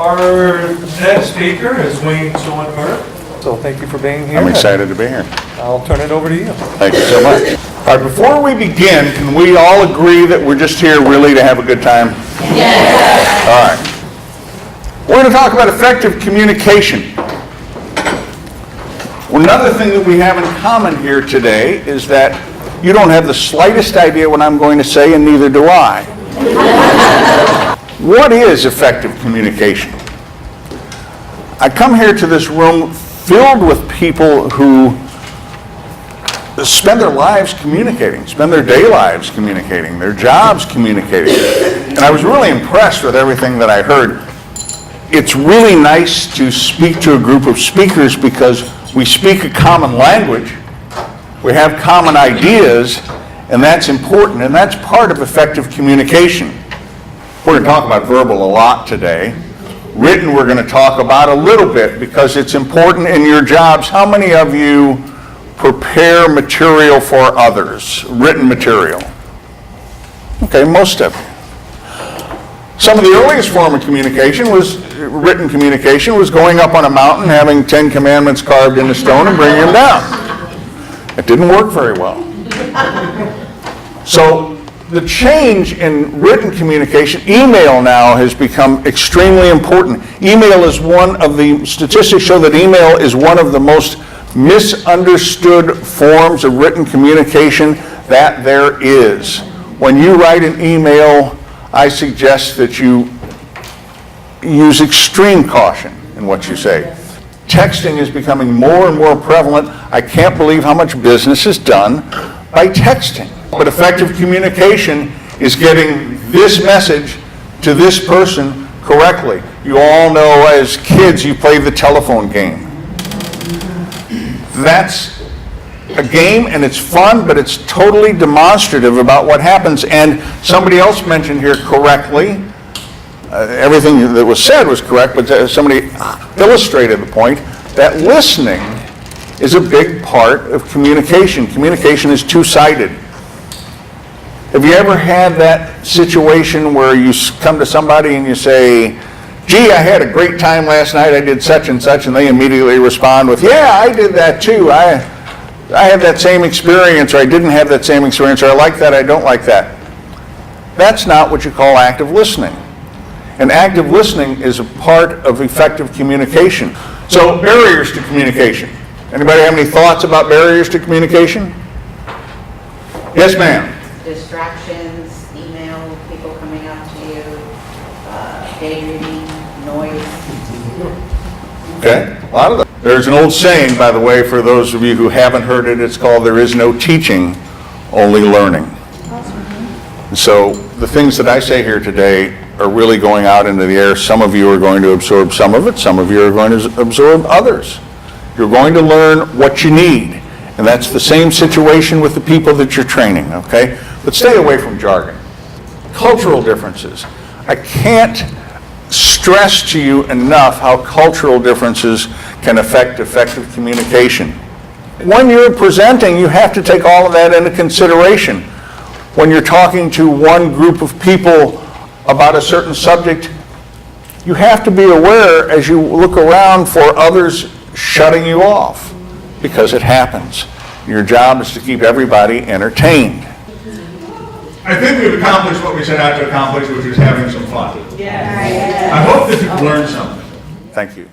Our next speaker is Wayne Schoenberg. So thank you for being here. I'm excited to be here. I'll turn it over to you. Thank you so much. All right, before we begin, can we all agree that we're just here really to have a good time? Yes. All right. We're going to talk about effective communication. Another thing that we have in common here today is that you don't have the slightest idea what I'm going to say, and neither do I. What is effective communication? I come here to this room filled with people who spend their lives communicating, spend their day lives communicating, their jobs communicating. And I was really impressed with everything that I heard. It's really nice to speak to a group of speakers because we speak a common language, we have common ideas, and that's important, and that's part of effective communication. We're going to talk about verbal a lot today. Written, we're going to talk about a little bit because it's important in your jobs. How many of you prepare material for others, written material? Okay, most of you. Some of the earliest form of communication was, written communication, was going up on a mountain, having 10 commandments carved into stone and bringing them down. It didn't work very well. So the change in written communication, email now has become extremely important. Email is one of the, statistics show that email is one of the most misunderstood forms of written communication that there is. When you write an email, I suggest that you use extreme caution in what you say. Texting is becoming more and more prevalent. I can't believe how much business is done by texting. But effective communication is getting this message to this person correctly. You all know as kids you played the telephone game. That's a game and it's fun, but it's totally demonstrative about what happens. And somebody else mentioned here correctly, everything that was said was correct, but somebody illustrated the point that listening is a big part of communication. Communication is two-sided. Have you ever had that situation where you come to somebody and you say, gee, I had a great time last night, I did such and such, and they immediately respond with, yeah, I did that too. I had that same experience, or I didn't have that same experience, or I like that, I don't like that. That's not what you call active listening. And active listening is a part of effective communication. So, barriers to communication. Anybody have any thoughts about barriers to communication? Yes, ma'am. Distractions, email, people coming up to you, daydreaming, noise. Okay, a lot of them. There's an old saying, by the way, for those of you who haven't heard it, it's called, there is no teaching, only learning. So the things that I say here today are really going out into the air. Some of you are going to absorb some of it, some of you are going to absorb others. You're going to learn what you need. And that's the same situation with the people that you're training, okay? But stay away from jargon. Cultural differences. I can't stress to you enough how cultural differences can affect effective communication. When you're presenting, you have to take all of that into consideration. When you're talking to one group of people about a certain subject, you have to be aware as you look around for others shutting you off, because it happens. Your job is to keep everybody entertained. I think we've accomplished what we set out to accomplish, which is having some fun. Yeah. I hope that you've learned something. Thank you.